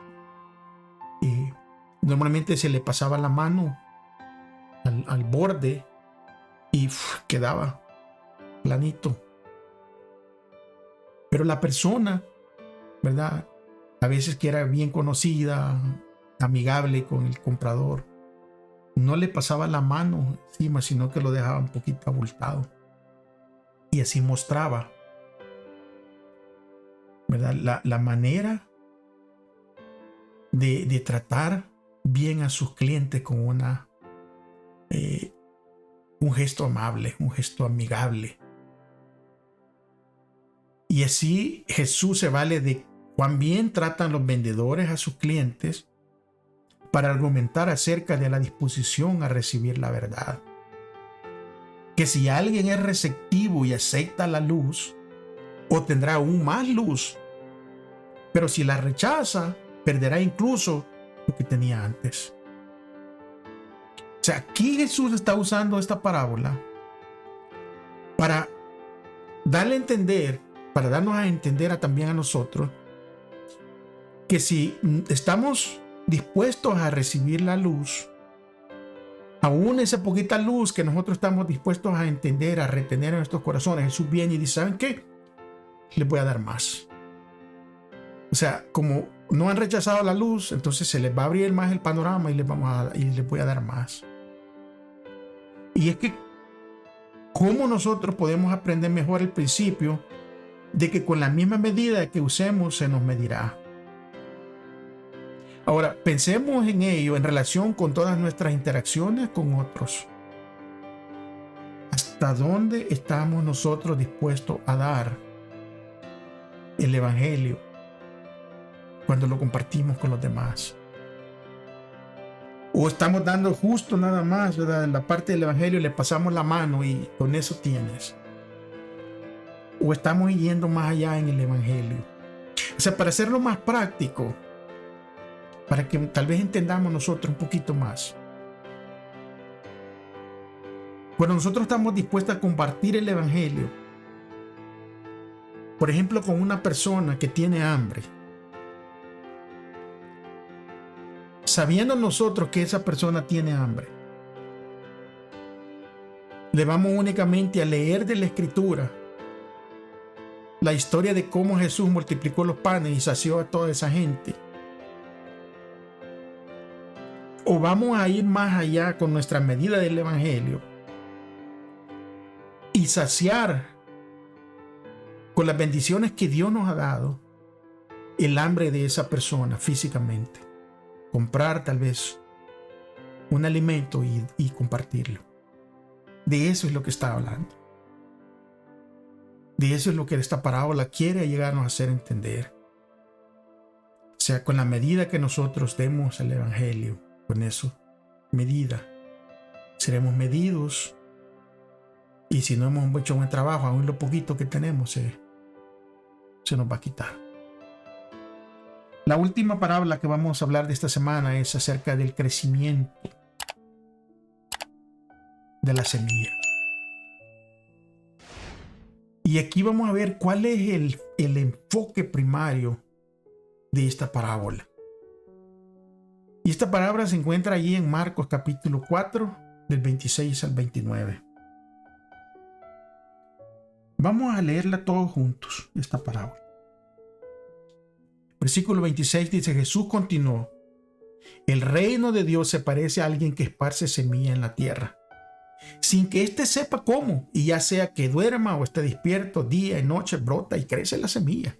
normalmente se le pasaba la mano al borde y quedaba planito. Pero la persona, ¿verdad? A veces que era bien conocida, amigable con el comprador, no le pasaba la mano encima, sino que lo dejaba un poquito abultado. Y así mostraba, ¿verdad? La manera de tratar bien a sus clientes con un gesto amable, un gesto amigable. Y así Jesús se vale de cuán bien tratan los vendedores a sus clientes para argumentar acerca de la disposición a recibir la verdad. Que si alguien es receptivo y acepta la luz, obtendrá aún más luz. Pero si la rechaza, perderá incluso lo que tenía antes. O sea, aquí Jesús está usando esta parábola para darle a entender, para darnos a entender también a nosotros, que si estamos dispuestos a recibir la luz, aún esa poquita luz que nosotros estamos dispuestos a entender, a retener en nuestros corazones, Jesús viene y dice, ¿saben qué? Les voy a dar más. O sea, como no han rechazado la luz, entonces se les va a abrir más el panorama y les voy a dar más. Y es que, ¿cómo nosotros podemos aprender mejor el principio de que con la misma medida que usemos se nos medirá. Ahora, pensemos en ello en relación con todas nuestras interacciones con otros. ¿Hasta dónde estamos nosotros dispuestos a dar el Evangelio cuando lo compartimos con los demás? ¿O estamos dando justo nada más, ¿verdad? En la parte del Evangelio le pasamos la mano y con eso tienes? ¿O estamos yendo más allá en el Evangelio? O sea, para hacerlo más práctico, para que tal vez entendamos nosotros un poquito más. Cuando nosotros estamos dispuestos a compartir el Evangelio, por ejemplo, con una persona que tiene hambre, sabiendo nosotros que esa persona tiene hambre, le vamos únicamente a leer de la Escritura la historia de cómo Jesús multiplicó los panes y sació a toda esa gente. O vamos a ir más allá con nuestra medida del Evangelio y saciar con las bendiciones que Dios nos ha dado el hambre de esa persona físicamente. Comprar tal vez un alimento y compartirlo. De eso es lo que está hablando. De eso es lo que esta parábola quiere llegarnos a hacer entender. O sea, con la medida que nosotros demos el Evangelio, con eso, medida, seremos medidos. Y si no hemos hecho un buen trabajo, aún lo poquito que tenemos se nos va a quitar. La última parábola que vamos a hablar de esta semana es acerca del crecimiento de la semilla. Y aquí vamos a ver cuál es el enfoque primario de esta parábola. Y esta parábola se encuentra allí en Marcos capítulo 4, del 26 al 29. Vamos a leerla todos juntos, esta parábola. Versículo 26 dice: Jesús continuó: el reino de Dios se parece a alguien que esparce semilla en la tierra, sin que éste sepa cómo, y ya sea que duerma o esté despierto, día y noche brota y crece la semilla.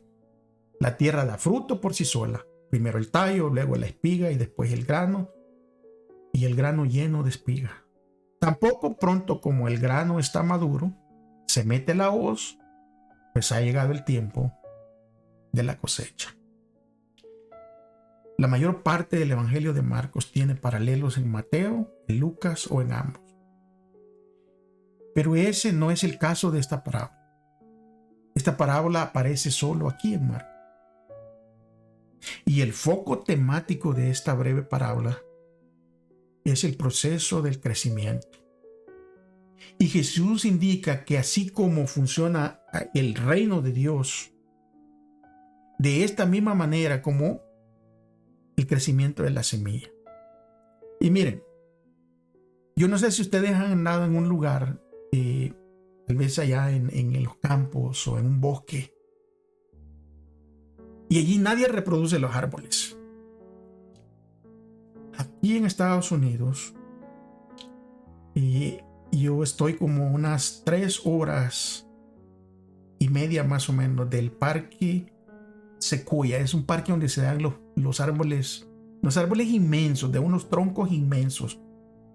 La tierra da fruto por sí sola, primero el tallo, luego la espiga y después el grano, y el grano lleno de espiga. Tampoco pronto como el grano está maduro, se mete la hoz, pues ha llegado el tiempo de la cosecha. La mayor parte del Evangelio de Marcos tiene paralelos en Mateo, en Lucas o en ambos. Pero ese no es el caso de esta parábola. Esta parábola aparece solo aquí en Marcos. Y el foco temático de esta breve parábola es el proceso del crecimiento. Y Jesús indica que así como funciona el reino de Dios, de esta misma manera como el crecimiento de la semilla. Y miren, yo no sé si ustedes han andado en un lugar, tal vez allá en los campos o en un bosque, y allí nadie reproduce los árboles. Aquí en Estados Unidos, yo estoy como unas 3 horas y media más o menos del parque Sequoia. Es un parque donde se dan los árboles inmensos, de unos troncos inmensos,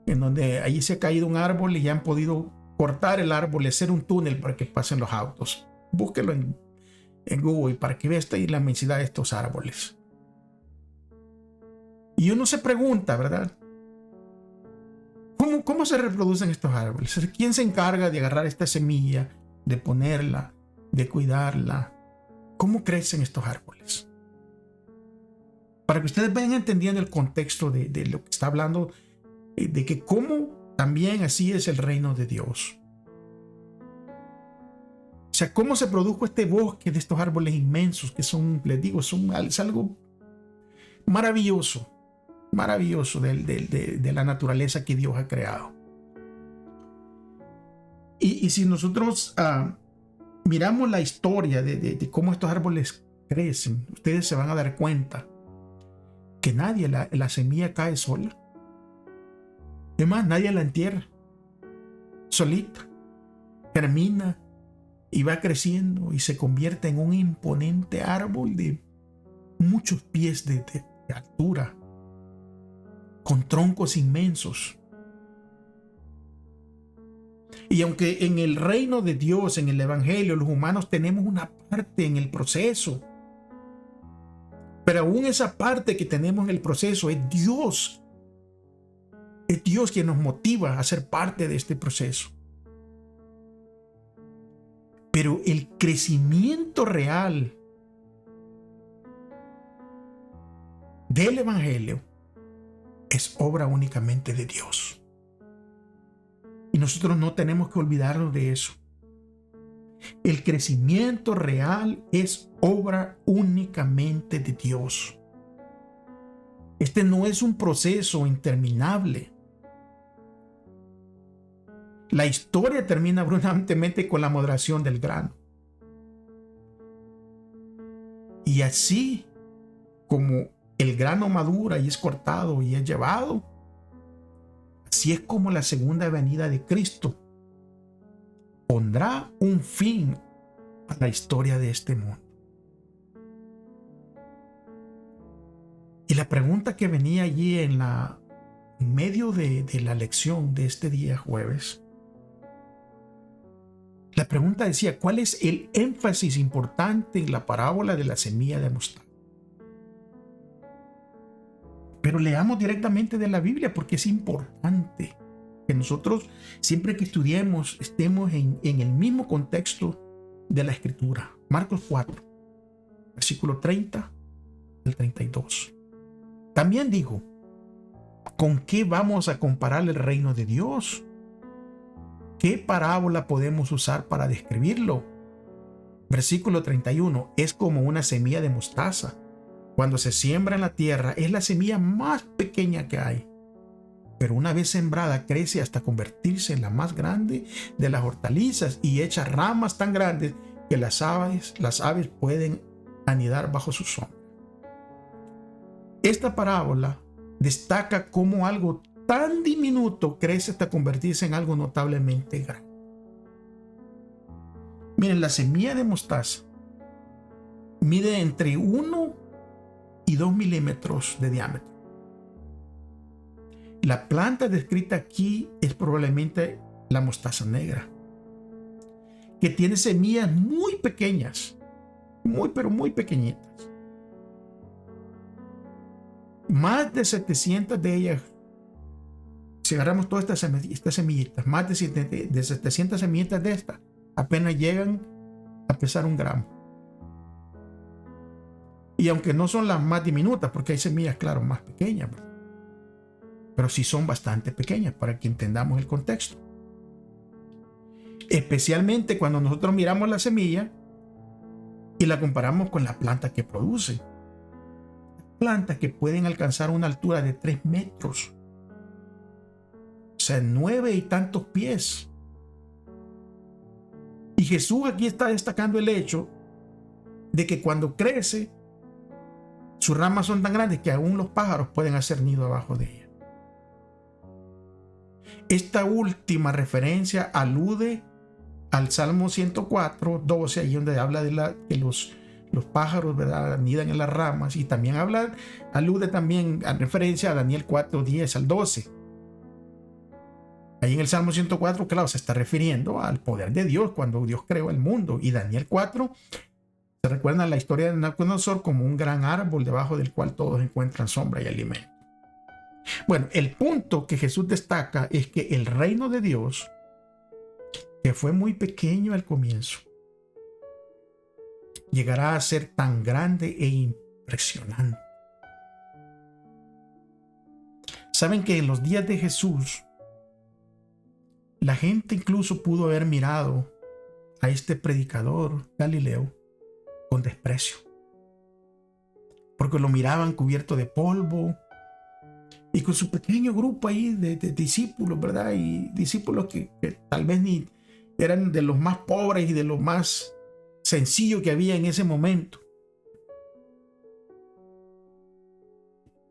en donde allí se ha caído un árbol y ya han podido cortar el árbol y hacer un túnel para que pasen los autos. Búsquelo en Google para que veas la inmensidad de estos árboles. Y uno se pregunta, ¿verdad? ¿Cómo se reproducen estos árboles? ¿Quién se encarga de agarrar esta semilla, de ponerla, de cuidarla? ¿Cómo crecen estos árboles? Para que ustedes vayan entendiendo el contexto de lo que está hablando, de que cómo también así es el reino de Dios. O sea, cómo se produjo este bosque de estos árboles inmensos que son, les digo, es algo maravilloso de la naturaleza que Dios ha creado. Y si nosotros miramos la historia de cómo estos árboles crecen, ustedes se van a dar cuenta que la semilla cae sola. Es más, nadie la entierra. Solita. Germina, y va creciendo y se convierte en un imponente árbol de muchos pies de altura, con troncos inmensos. Y aunque en el reino de Dios, en el Evangelio, los humanos tenemos una parte en el proceso, pero aún esa parte que tenemos en el proceso es Dios. Es Dios quien nos motiva a ser parte de este proceso. Pero el crecimiento real del Evangelio es obra únicamente de Dios. Y nosotros no tenemos que olvidarnos de eso. El crecimiento real es obra únicamente de Dios. Este no es un proceso interminable. La historia termina abundantemente con la maduración del grano. Y así como el grano madura y es cortado y es llevado, así es como la segunda venida de Cristo pondrá un fin a la historia de este mundo. Y la pregunta que venía allí en medio de la lección de este día jueves, la pregunta decía: ¿cuál es el énfasis importante en la parábola de la semilla de mostaza? Pero leamos directamente de la Biblia, porque es importante que nosotros, siempre que estudiemos, estemos en el mismo contexto de la Escritura. Marcos 4, versículo 30 al 32. También dijo: ¿con qué vamos a comparar el reino de Dios? ¿Qué parábola podemos usar para describirlo? Versículo 31. Es como una semilla de mostaza. Cuando se siembra en la tierra, es la semilla más pequeña que hay. Pero una vez sembrada, crece hasta convertirse en la más grande de las hortalizas y echa ramas tan grandes que las aves pueden anidar bajo su sombra. Esta parábola destaca cómo algo tan diminuto crece hasta convertirse en algo notablemente grande. Miren, la semilla de mostaza mide entre 1 y 2 milímetros de diámetro. La planta descrita aquí es probablemente la mostaza negra, que tiene semillas muy pequeñas, pero muy pequeñitas. Más de 700 de ellas, si agarramos todas estas semillitas, más de 700 semillitas de estas, apenas llegan a pesar 1 gramo. Y aunque no son las más diminutas, porque hay semillas, claro, más pequeñas, pero sí son bastante pequeñas para que entendamos el contexto. Especialmente cuando nosotros miramos la semilla y la comparamos con la planta que produce. Plantas que pueden alcanzar una altura de 3 metros. O sea, 9 y tantos pies. Y Jesús aquí está destacando el hecho de que cuando crece, sus ramas son tan grandes que aún los pájaros pueden hacer nido abajo de ella. Esta última referencia alude al Salmo 104, 12, ahí donde habla de que los pájaros, ¿verdad?, anidan en las ramas, y también alude también a referencia a Daniel 4, 10 al 12. Ahí en el Salmo 104, claro, se está refiriendo al poder de Dios cuando Dios creó el mundo, y Daniel 4 se recuerda la historia de Nabucodonosor como un gran árbol debajo del cual todos encuentran sombra y alimento. Bueno, el punto que Jesús destaca es que el reino de Dios, que fue muy pequeño al comienzo, llegará a ser tan grande e impresionante. Saben que en los días de Jesús, la gente incluso pudo haber mirado a este predicador Galileo con desprecio, porque lo miraban cubierto de polvo y con su pequeño grupo ahí de discípulos, ¿verdad? Y discípulos que tal vez ni eran de los más pobres y de los más sencillos que había en ese momento.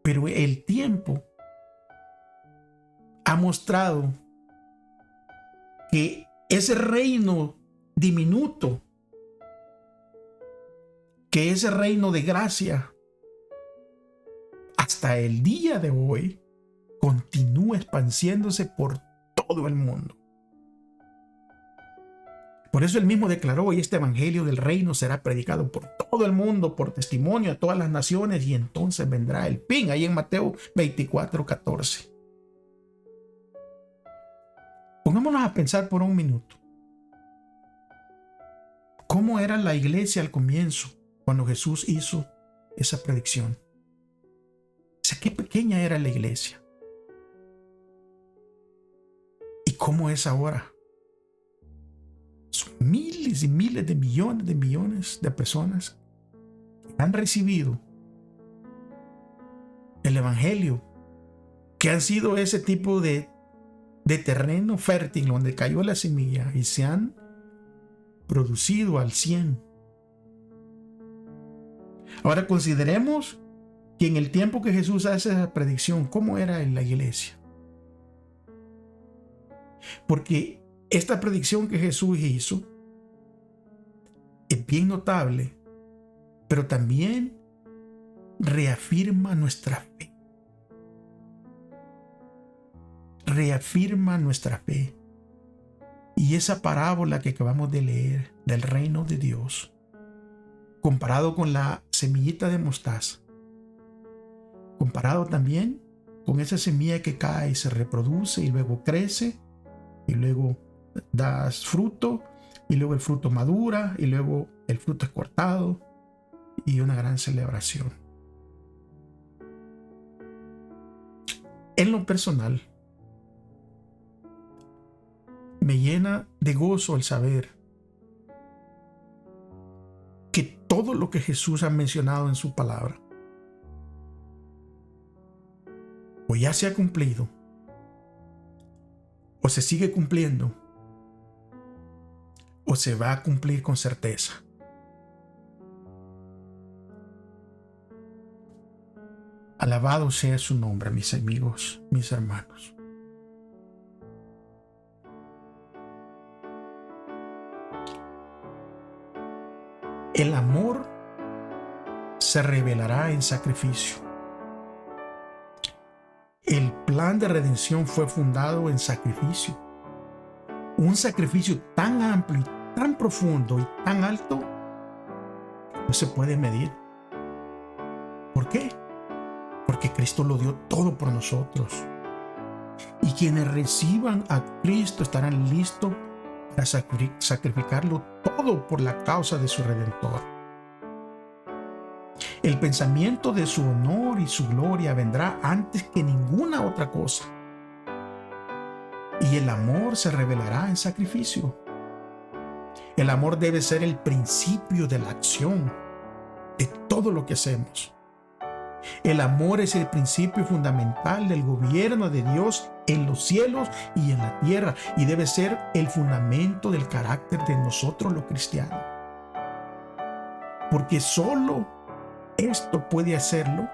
Pero el tiempo ha mostrado que ese reino diminuto, que ese reino de gracia hasta el día de hoy continúa expandiéndose por todo el mundo. Por eso él mismo declaró: y este evangelio del reino será predicado por todo el mundo por testimonio a todas las naciones, y entonces vendrá el fin. Ahí en Mateo 24:14. Pongámonos a pensar por un minuto. ¿Cómo era la iglesia al comienzo, cuando Jesús hizo esa predicción? O sea, qué pequeña era la iglesia. ¿Y cómo es ahora? Son miles y miles de millones de personas que han recibido el evangelio, que han sido ese tipo de terreno fértil donde cayó la semilla y se han producido al 100. Ahora consideremos que en el tiempo que Jesús hace esa predicción, ¿cómo era en la iglesia? Porque esta predicción que Jesús hizo es bien notable, pero también reafirma nuestra fe. Reafirma nuestra fe. Y esa parábola que acabamos de leer del reino de Dios, comparado con la semillita de mostaza, comparado también con esa semilla que cae y se reproduce y luego crece y luego da fruto y luego el fruto madura y luego el fruto es cortado y una gran celebración. En lo personal, me llena de gozo el saber que todo lo que Jesús ha mencionado en su palabra o ya se ha cumplido o se sigue cumpliendo o se va a cumplir con certeza. Alabado sea su nombre, mis amigos, mis hermanos. El amor se revelará en sacrificio. El plan de redención fue fundado en sacrificio. Un sacrificio tan amplio, tan profundo y tan alto que no se puede medir. ¿Por qué? Porque Cristo lo dio todo por nosotros. Y quienes reciban a Cristo estarán listos para sacrificarlo todo por la causa de su Redentor. El pensamiento de su honor y su gloria vendrá antes que ninguna otra cosa. Y el amor se revelará en sacrificio. El amor debe ser el principio de la acción de todo lo que hacemos. El amor es el principio fundamental del gobierno de Dios en los cielos y en la tierra, y debe ser el fundamento del carácter de nosotros los cristianos. Porque solo esto puede hacerlo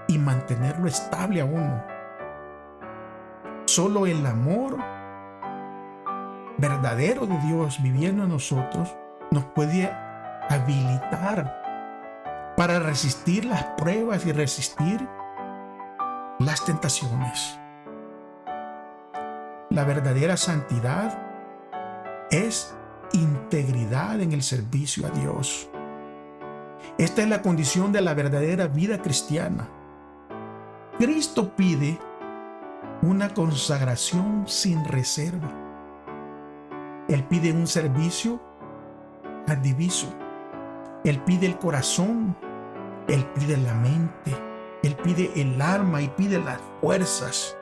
y mantenerlo estable a uno. Solo el amor verdadero de Dios viviendo en nosotros nos puede habilitar para resistir las pruebas y resistir las tentaciones. La verdadera santidad es integridad en el servicio a Dios. Esta es la condición de la verdadera vida cristiana. Cristo pide una consagración sin reserva. Él pide un servicio andiviso. Él pide el corazón. Él pide la mente. Él pide el alma y pide las fuerzas.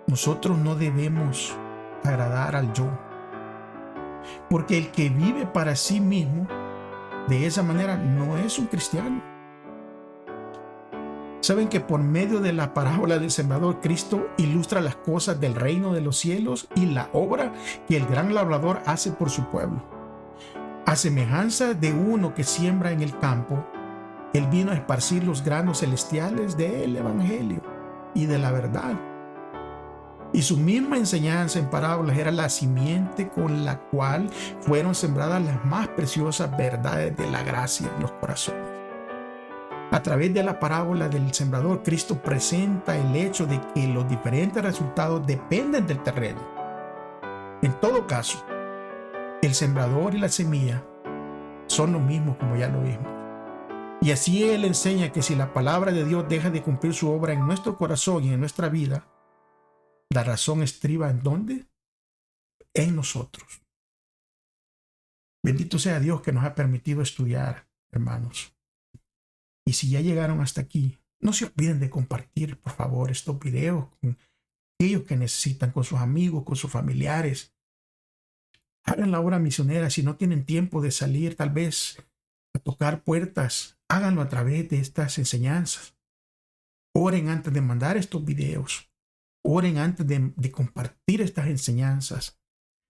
Nosotros no debemos agradar al yo. Porque el que vive para sí mismo de esa manera no es un cristiano. Saben que por medio de la parábola del sembrador, Cristo ilustra las cosas del reino de los cielos y la obra que el gran labrador hace por su pueblo. A semejanza de uno que siembra en el campo, Él vino a esparcir los granos celestiales del evangelio y de la verdad. Y su misma enseñanza en parábolas era la simiente con la cual fueron sembradas las más preciosas verdades de la gracia en los corazones. A través de la parábola del sembrador, Cristo presenta el hecho de que los diferentes resultados dependen del terreno. En todo caso, el sembrador y la semilla son lo mismo, como ya lo vimos. Y así Él enseña que si la palabra de Dios deja de cumplir su obra en nuestro corazón y en nuestra vida, la razón estriba ¿en dónde? En nosotros. Bendito sea Dios que nos ha permitido estudiar, hermanos. Y si ya llegaron hasta aquí, no se olviden de compartir, por favor, estos videos con aquellos que necesitan, con sus amigos, con sus familiares. Hagan la obra misionera. Si no tienen tiempo de salir, tal vez a tocar puertas, háganlo a través de estas enseñanzas. Oren antes de mandar estos videos. Oren antes de compartir estas enseñanzas.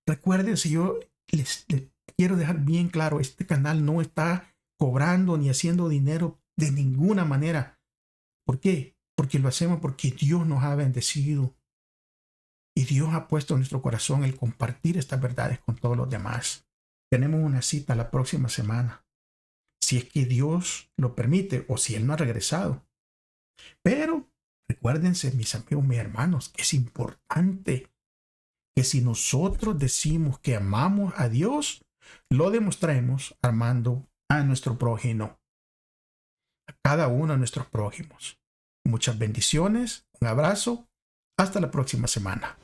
Recuerden, si yo les quiero dejar bien claro, este canal no está cobrando ni haciendo dinero de ninguna manera. ¿Por qué? Porque lo hacemos porque Dios nos ha bendecido. Y Dios ha puesto en nuestro corazón el compartir estas verdades con todos los demás. Tenemos una cita la próxima semana. Si es que Dios lo permite o si Él no ha regresado. Pero recuérdense, mis amigos, mis hermanos, que es importante que si nosotros decimos que amamos a Dios, lo demostremos amando a nuestro prójimo. A cada uno de nuestros prójimos. Muchas bendiciones, un abrazo, hasta la próxima semana.